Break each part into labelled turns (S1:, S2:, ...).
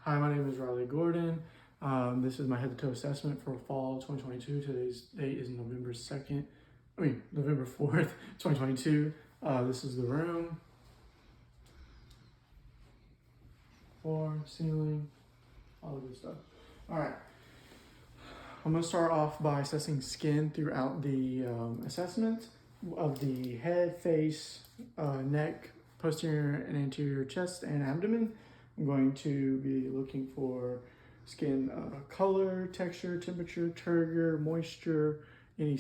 S1: Hi, my name is Riley Gordon. This is my head-to-toe assessment for fall 2022. Today's date is November 4th, 2022. This is the room, floor, ceiling, all the good stuff. All right, I'm gonna start off by assessing skin throughout the assessment of the head, face, neck, posterior and anterior chest and abdomen. I'm going to be looking for skin color, texture, temperature, turgor, moisture, any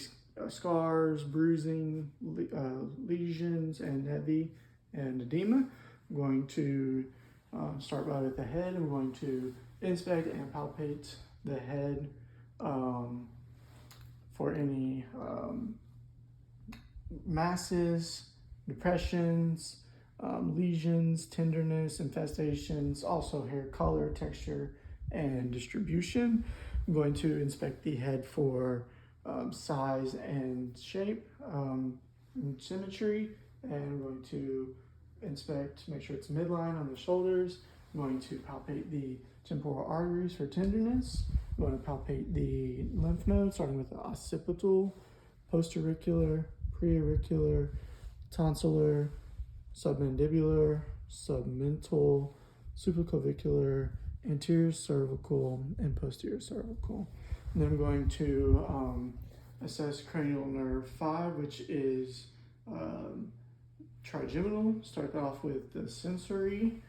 S1: scars, bruising, lesions, and heavy and edema. I'm going to start right at the head. I'm going to inspect and palpate the head for any masses, depressions, lesions, tenderness, infestations, also hair color, texture, and distribution. I'm going to inspect the head for size and shape, and symmetry, and I'm going to inspect, make sure it's midline on the shoulders. I'm going to palpate the temporal arteries for tenderness. I'm going to palpate the lymph nodes, starting with the occipital, postauricular, preauricular, tonsillar, submandibular, submental, supraclavicular, anterior cervical, and posterior cervical. And then I'm going to assess cranial nerve 5, which is trigeminal. Start off with the sensory.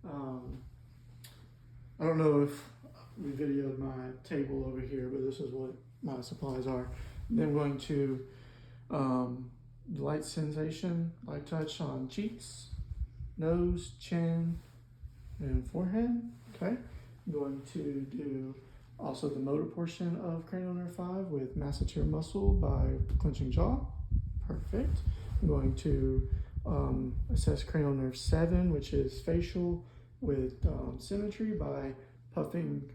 S1: I don't know if we videoed my table over here, but this is what my supplies are. Then I'm going to light sensation, light touch on cheeks, nose, chin, and forehead. Okay. I'm going to do also the motor portion of cranial nerve 5 with masseter muscle by clenching jaw. Perfect. I'm going to assess cranial nerve 7, which is facial, with symmetry by puffing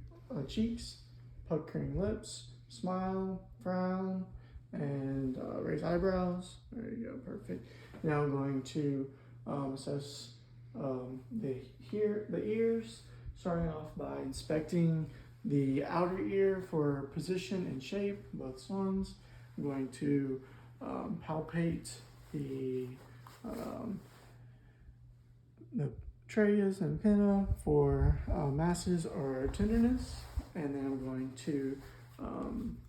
S1: cheeks, puckering lips, smile, frown, and raise eyebrows. There you go, perfect. Now I'm going to assess the ears, starting off by inspecting the outer ear for position and shape, both ones. I'm going to palpate the tragus and pinna for masses or tenderness, and then I'm going to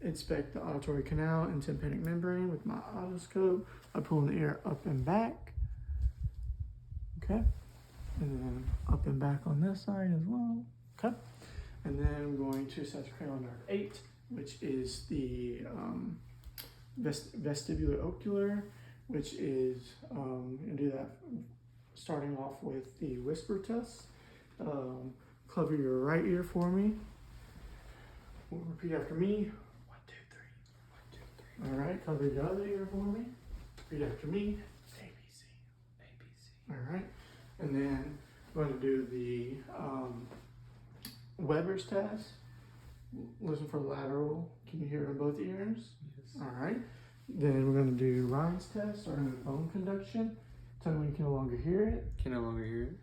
S1: inspect the auditory canal and tympanic membrane with my otoscope by pulling the ear up and back. Okay, and then up and back on this side as well. Okay, and then I'm going to assess cranial nerve 8, which is the vestibular ocular, which is going to do that starting off with the whisper test. Cover your right ear for me. Repeat after me. 1, 2, 3. 1, 2, 3. All right. Cover your other ear for me. Repeat after me. ABC. ABC. All right. And then I'm going to do the Weber's test. Listen for lateral. Can you hear it in both ears? Yes. All right. Then we're going to do Ryan's test, starting with bone conduction. Tell me when you can no longer hear it.
S2: Can no longer hear it.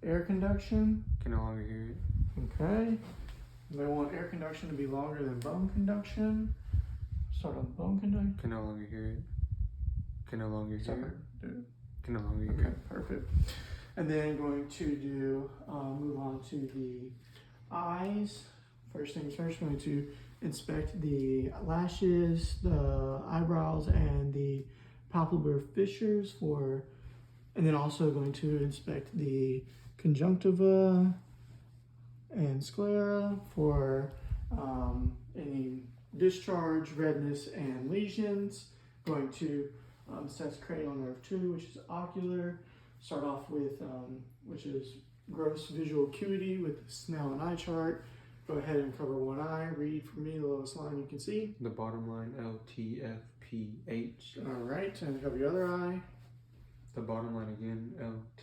S1: Air conduction.
S2: Can no longer hear it.
S1: Okay. You may want air conduction to be longer than bone conduction. Start on bone conduction.
S2: Can no longer hear it. Can no longer hear it. Can no longer hear
S1: Okay,
S2: it.
S1: perfect. And then going to do, move on to the eyes. First things first, we're going to inspect the lashes, the eyebrows, and the palpebral fissures for, and then also going to inspect the conjunctiva and sclera for any discharge, redness, and lesions. Going to assess cranial nerve 2, which is ocular. Start off with, which is gross visual acuity with the smell and eye chart. Go ahead and cover one eye. Read for me the lowest line you can see.
S2: The bottom line, LTFPH.
S1: All right, and cover your other eye.
S2: The bottom line again,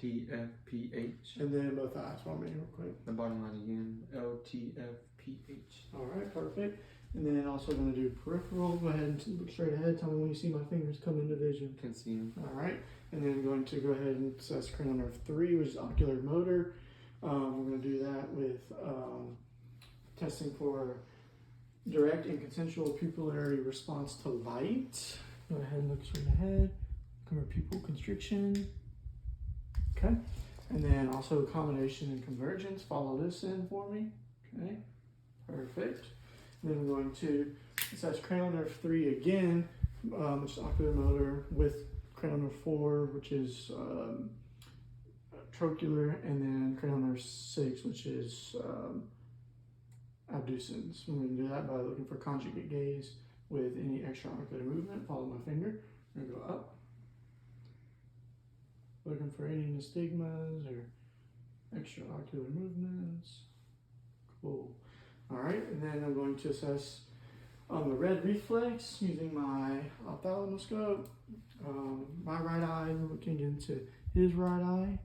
S2: LTFPH.
S1: And then both eyes for me real quick.
S2: The bottom line again, LTFPH.
S1: All right, perfect. And then also going to do peripheral. Go ahead and look straight ahead. Tell me when you see my fingers come into vision.
S2: Can see them.
S1: All right. And then going to go ahead and assess cranial nerve 3, which is ocular motor. We're going to do that with testing for direct and consensual pupillary response to light. Go ahead and look straight ahead. Look for pupil constriction. Okay. And then also combination and convergence. Follow this in for me. Okay. Perfect. And then we're going to assess cranial nerve 3 again, which is ocular motor, with cranial nerve 4, which is trochlear, and then cranial nerve 6, which is abducens. We're going to do that by looking for conjugate gaze with any extraocular movement. Follow my finger. We're going to go up. Looking for any nystagmus or extraocular movements. Cool. All right, and then I'm going to assess the red reflex using my ophthalmoscope. My right eye, looking into his right eye.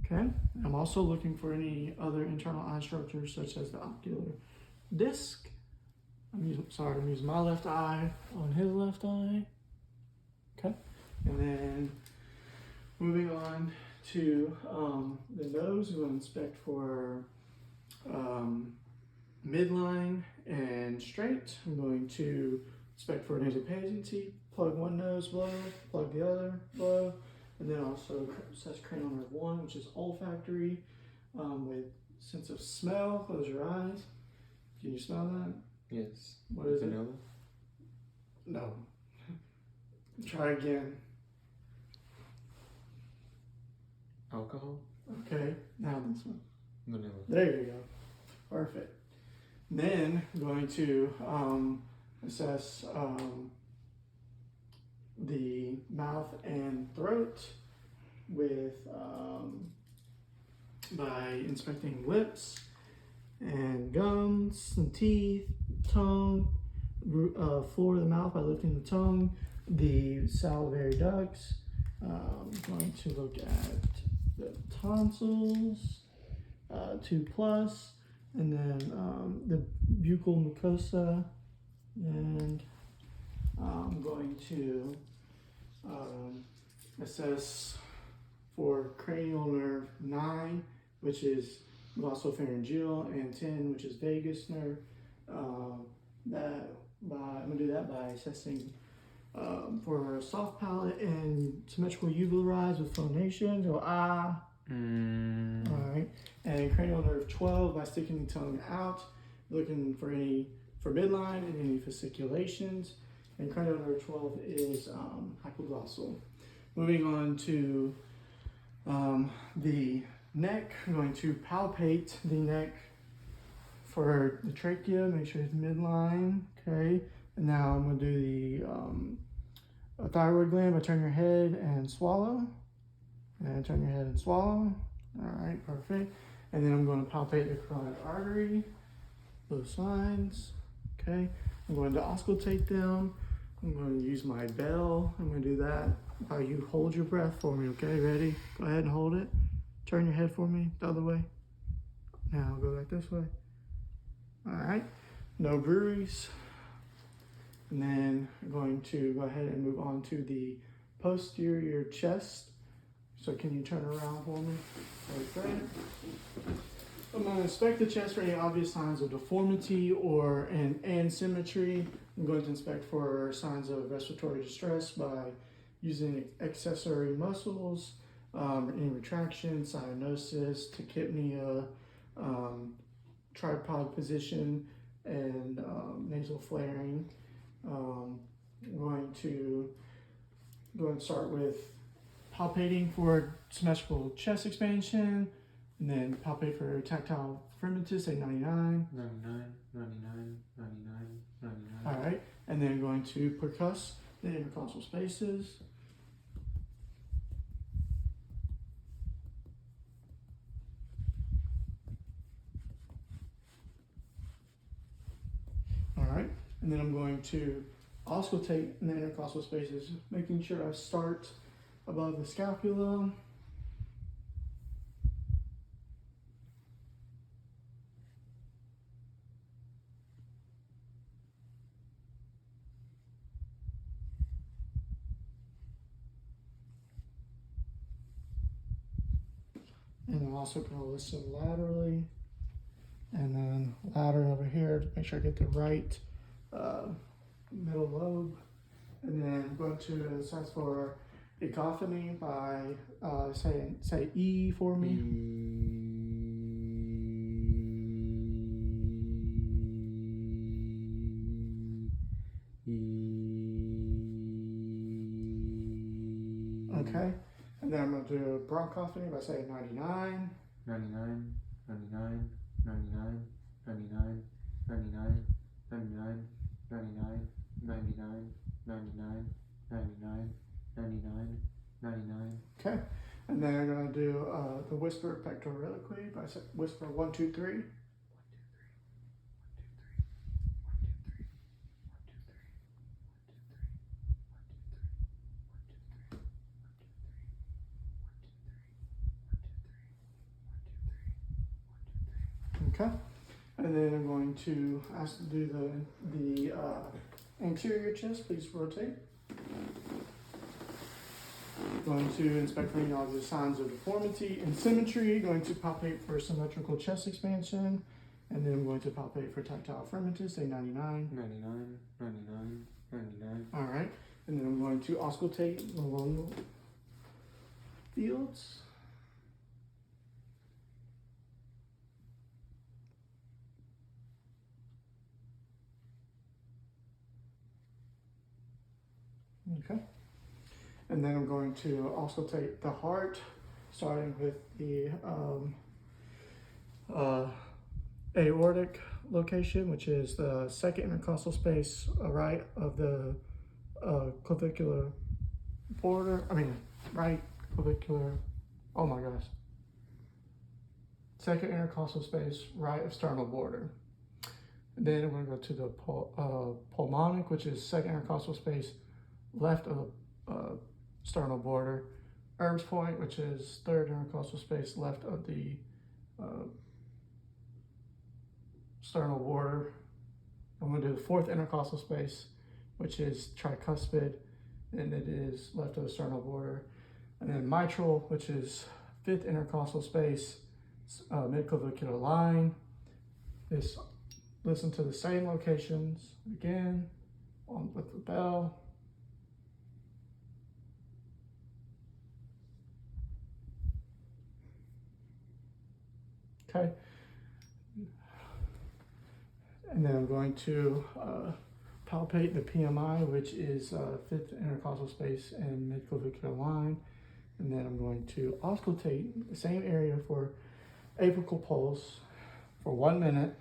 S1: Okay, I'm also looking for any other internal eye structures such as the ocular disc. I'm using my left eye on his left eye. Okay, and then moving on to the nose, we're going to inspect for midline and straight. I'm going to inspect for nasal patency, plug one nose, blow, plug the other, blow, and then also assess cranial nerve 1, which is olfactory, with sense of smell. Close your eyes. Can you smell that?
S2: Yes.
S1: What is
S2: vanilla?
S1: It? No. Try again.
S2: Alcohol?
S1: Okay, now this one.
S2: Vanilla.
S1: There you go. Perfect. Then I'm going to assess the mouth and throat with by inspecting lips and gums and teeth, tongue, floor of the mouth by lifting the tongue, the salivary ducts. I'm going to look at the tonsils, 2+, and then the buccal mucosa, and I'm going to assess for cranial nerve 9, which is glossopharyngeal, and 10, which is vagus nerve. I'm going to do that by assessing for soft palate and symmetrical uvular rise with phonation. Go ah. All right, and cranial nerve 12 by sticking the tongue out, looking for midline and any fasciculations. And cranial nerve 12 is hypoglossal. Moving on to the neck, I'm going to palpate the neck for the trachea, make sure it's midline. Okay, and now I'm going to do the thyroid gland by turn your head and swallow. And turn your head and swallow. All right, perfect. And then I'm going to palpate the carotid artery, both sides. Okay, I'm going to auscultate them. I'm going to use my bell. I'm going to do that while you hold your breath for me. Okay, ready? Go ahead and hold it. Turn your head for me the other way. Now go back this way. All right, no breweries. And then I'm going to go ahead and move on to the posterior chest. So can you turn around for me? Okay. I'm going to inspect the chest for any obvious signs of deformity or an asymmetry. I'm going to inspect for signs of respiratory distress by using accessory muscles, any retraction, cyanosis, tachypnea, tripod position, and nasal flaring. I'm going to go and start with palpating for symmetrical chest expansion, and then palpate for tactile firmament, say 99.
S2: 99, 99, 99, 99.
S1: All right, and then going to percuss the intercostal spaces. All right, and then I'm going to auscultate in the intercostal spaces, making sure I start above the scapula. And I'm also going to listen laterally. And then lateral over here to make sure I get the right middle lobe. And then I'm going to assess for echophony by say E for me. Okay. And then I'm going to do bronchophony by saying 99.
S2: 99, 99, 99, 99, 99, 99, 99, 99, 99, 99, 99, 99.
S1: Okay. And then I'm going to do the whisper pectoraliquid by whisper 1, 2, 3. Okay, and then I'm going to ask to do the anterior chest. Please rotate. Going to inspect for any obvious signs of deformity and symmetry. Going to palpate for symmetrical chest expansion, and then I'm going to palpate for tactile firmament. Say 99.
S2: 99, 99, 99.
S1: All right, and then I'm going to auscultate along the fields. Okay, and then I'm going to auscultate the heart, starting with the aortic location, which is the second intercostal space right of the clavicular border. Right clavicular. Oh my gosh. Second intercostal space right of sternal border. And then we're going to go to the pulmonic, which is second intercostal space left of sternal border. Erb's point, which is third intercostal space left of the sternal border. I'm going to do the fourth intercostal space, which is tricuspid, and it is left of the sternal border. And then mitral, which is fifth intercostal space, midclavicular line. Listen to the same locations again with the bell. Okay, and then I'm going to palpate the PMI, which is fifth intercostal space and midclavicular line, and then I'm going to auscultate the same area for apical pulse for 1 minute.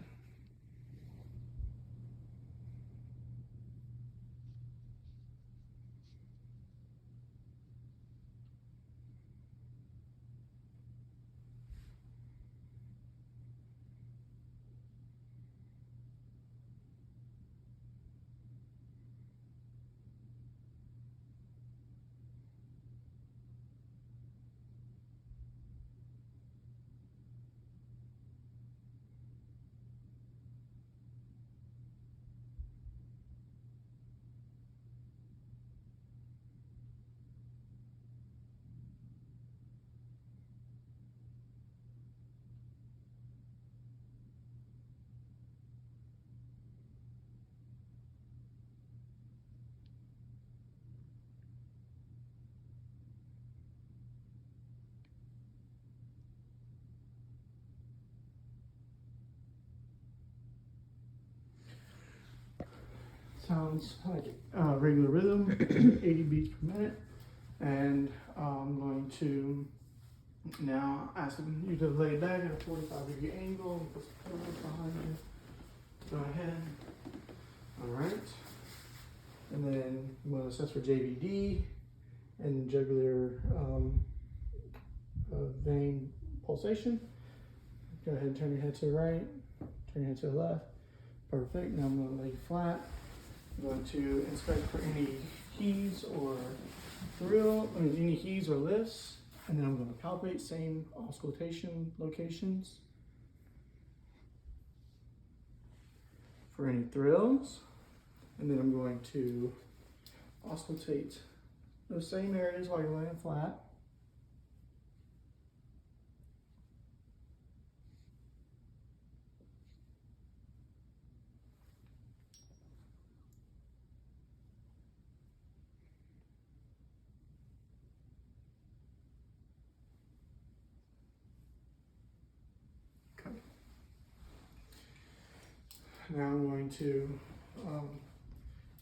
S1: Sounds like regular rhythm, 80 beats per minute. And I'm going to now ask you to lay back at a 45-degree angle and put some pillows behind you. Go ahead. All right. And then we'll assess for JVD and jugular vein pulsation. Go ahead and turn your head to the right, turn your head to the left. Perfect. Now I'm going to lay flat. I'm going to inspect for any heaves or any heaves or lifts, and then I'm going to palpate, same auscultation locations. For any thrills, and then I'm going to auscultate those same areas while you're laying flat. Now I'm going to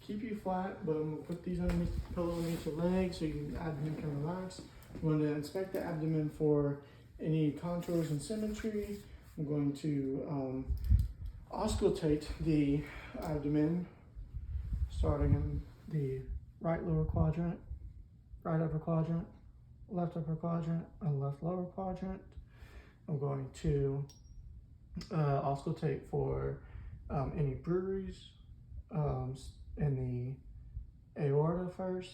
S1: keep you flat, but I'm going to put these underneath the pillow underneath your legs so your abdomen can relax. I'm going to inspect the abdomen for any contours and symmetry. I'm going to auscultate the abdomen, starting in the right lower quadrant, right upper quadrant, left upper quadrant, and left lower quadrant. I'm going to auscultate for any bruise in the aorta first,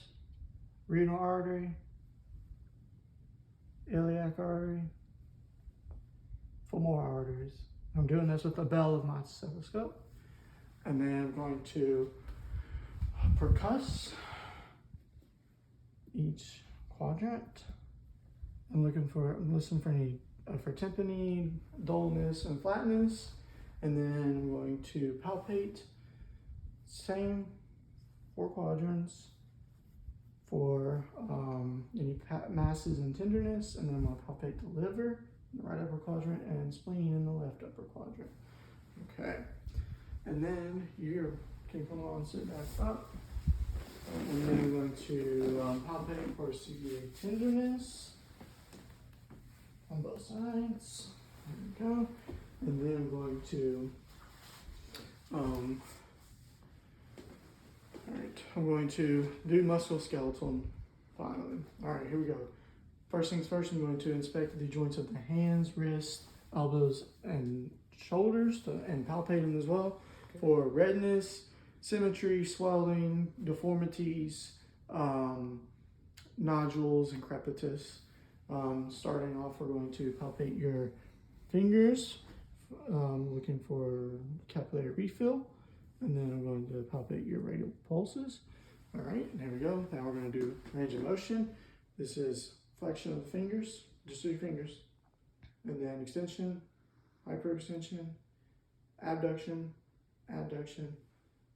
S1: renal artery, iliac artery, femoral arteries. I'm doing this with the bell of my stethoscope. And then I'm going to percuss each quadrant. I'm listening for any for tympany, dullness, and flatness. And then I'm going to palpate, same 4 quadrants for any masses and tenderness. And then I'm going to palpate the liver in the right upper quadrant and spleen in the left upper quadrant. Okay. And then you can come on, sit back up. And then I'm going to palpate for CVA tenderness on both sides. There we go. And then I'm going to, I'm going to do musculoskeletal finally. All right, here we go. First things first, I'm going to inspect the joints of the hands, wrists, elbows, and shoulders and palpate them as well for redness, symmetry, swelling, deformities, nodules, and crepitus. Starting off, we're going to palpate your fingers, looking for capillary refill, and then I'm going to palpate your radial pulses. All right, there we go. Now we're going to do range of motion. This is flexion of the fingers, just 3 fingers, and then extension, hyperextension, abduction, abduction,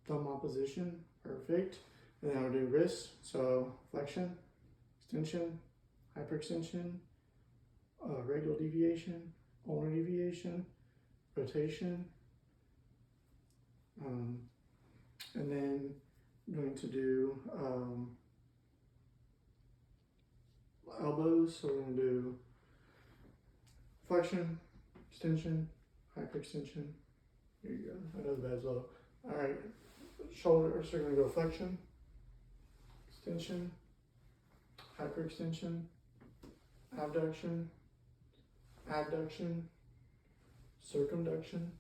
S1: thumb opposition, perfect. And then I'll do wrists, so flexion, extension, hyperextension, radial deviation, ulnar deviation, rotation, and then I'm going to do elbows, so we're going to do flexion, extension, hyperextension. Here you go. I know the bad's low. All right, shoulders, so we're going to go flexion, extension, hyperextension, abduction, abduction, circumduction,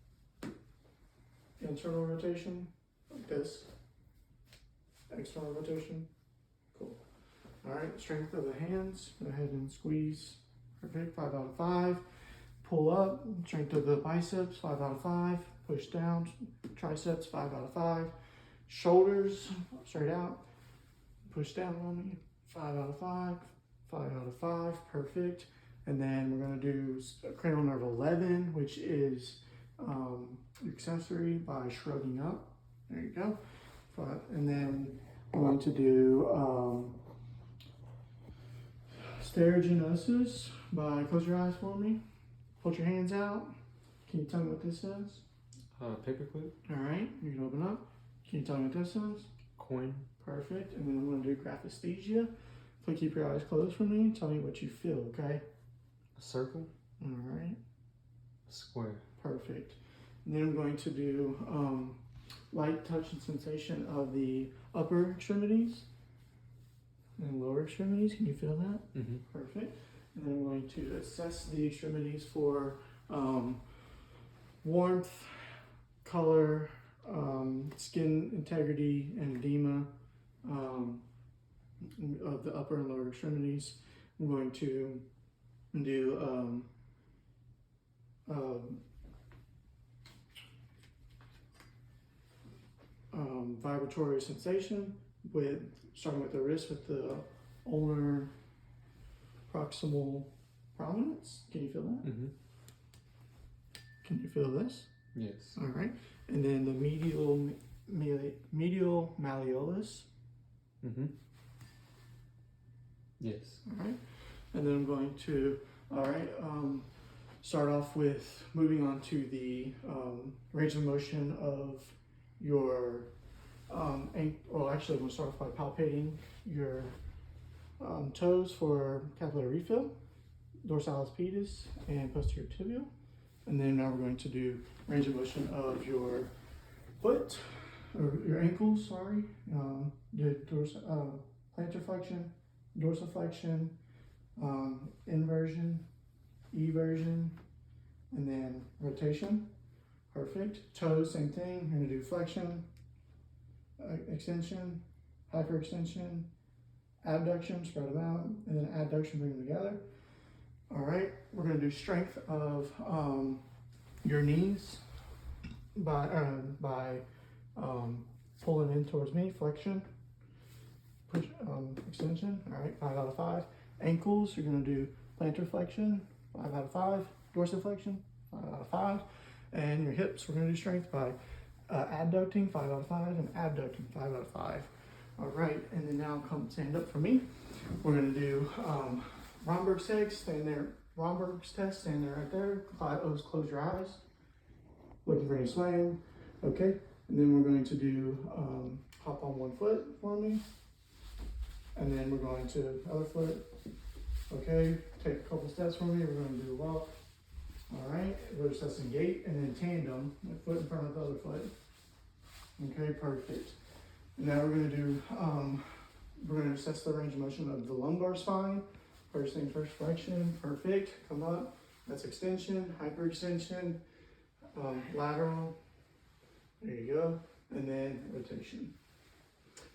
S1: internal rotation, like this, external rotation. Cool. All right, strength of the hands. Go ahead and squeeze. Perfect. 5 out of 5. Pull up. Strength of the biceps. 5 out of 5. Push down. Triceps. 5 out of 5. Shoulders straight out. Push down on me. 5 out of 5. 5 out of 5. Perfect. And then we're going to do cranial nerve 11, which is accessory by shrugging up. There you go. And then we're going to do sterigenosis by, close your eyes for me. Put your hands out. Can you tell me what this says?
S2: Paperclip.
S1: All right, you can open up. Can you tell me what this says?
S2: Coin.
S1: Perfect. And then I'm going to do graphesthesia. So keep your eyes closed for me. Tell me what you feel, okay?
S2: A circle.
S1: All right.
S2: A square.
S1: Perfect. And then I'm going to do light touch and sensation of the upper extremities and lower extremities. Can you feel that?
S2: Mm-hmm.
S1: Perfect. And then I'm going to assess the extremities for warmth, color, skin integrity, and edema of the upper and lower extremities. I'm going to do vibratory sensation with starting with the wrist with the ulnar proximal prominence. Can you feel that?
S2: Mm-hmm.
S1: Can you feel this?
S2: Yes.
S1: All right. And then the medial malleolus.
S2: Mm-hmm. Yes.
S1: All right. And then I'm going to, all right, start off with moving on to the range of motion of your well, actually, I'm going to start off by palpating your toes for capillary refill, dorsalis pedis, and posterior tibial. And then now we're going to do range of motion of your foot, or your ankles, sorry. The plantar flexion, dorsiflexion, inversion, eversion, and then rotation. Perfect. Toes, same thing. You're going to do flexion, extension, hyperextension, abduction, spread them out, and then adduction, bring them together. All right, we're going to do strength of your knees by pulling in towards me, flexion, push, extension. All right, 5 out of 5. Ankles, you're going to do plantar flexion, 5 out of 5. Dorsiflexion, 5 out of 5. And your hips, we're going to do strength by adducting, 5 out of 5, and abducting, 5 out of 5. All right, and then now come stand up for me. We're going to do Romberg's test, stand there. Romberg's test, stand there right there. Close your eyes. Looking for any swaying. Okay, and then we're going to do hop on one foot for me. And then we're going to other foot. Okay, take a couple steps for me. We're going to do a walk. All right, we're assessing gait, and then tandem, foot in front of the other foot. Okay, perfect. Now we're going to do, we're going to assess the range of motion of the lumbar spine. First thing first, flexion, perfect. Come up, that's extension, hyperextension, lateral. There you go, and then rotation.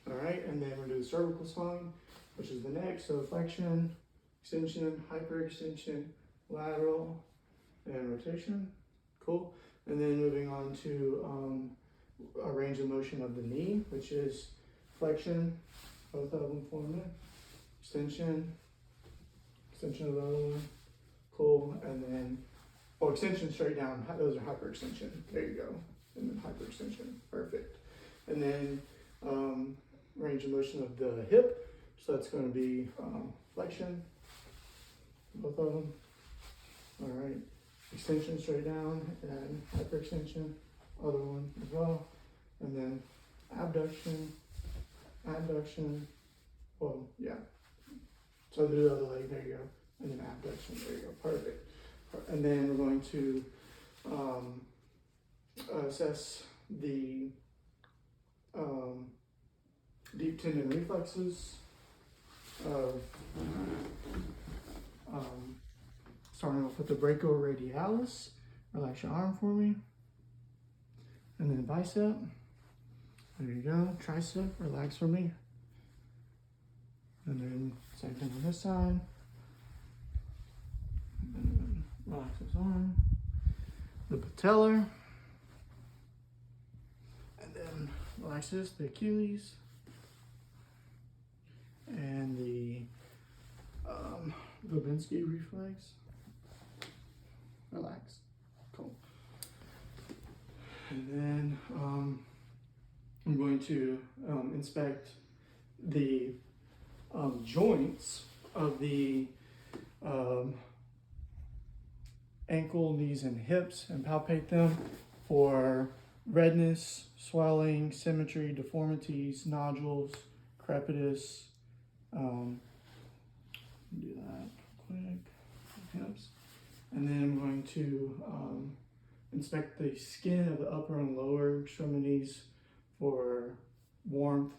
S1: All right, and then we're going to do the cervical spine, which is the neck. So flexion, extension, hyperextension, lateral, and rotation. Cool. And then moving on to a range of motion of the knee, which is flexion, both of them for me, extension of the other one. Cool. And then, oh, extension straight down, those are hyperextension. There you go. And then hyperextension. Perfect. And then range of motion of the hip, so that's going to be flexion, both of them. All right. Extension straight down, and hyperextension, other one as well. And then abduction, well, yeah. So do the other leg, there you go. And then abduction, there you go, perfect. And then we're going to assess the deep tendon reflexes of starting off with the brachioradialis. Relax your arm for me. And then bicep. There you go. Tricep, relax for me. And then same thing on this side. And then relax his arm. The patellar. And then relax this, the Achilles. And the Babinski reflex. Relax. Cool. And then I'm going to inspect the joints of the ankle, knees, and hips and palpate them for redness, swelling, symmetry, deformities, nodules, crepitus. Do that quick. Hips. And then I'm going to inspect the skin of the upper and lower extremities for warmth,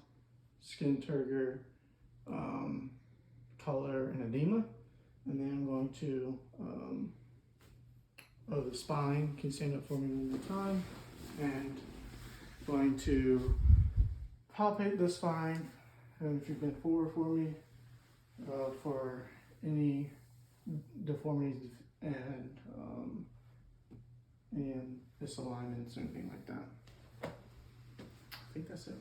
S1: skin turgor, color, and edema. And then I'm going to, the spine. Can you stand up for me one more time? And going to palpate the spine. And if you bend forward for me, for any deformities and misalignments or anything like that. I think that's it.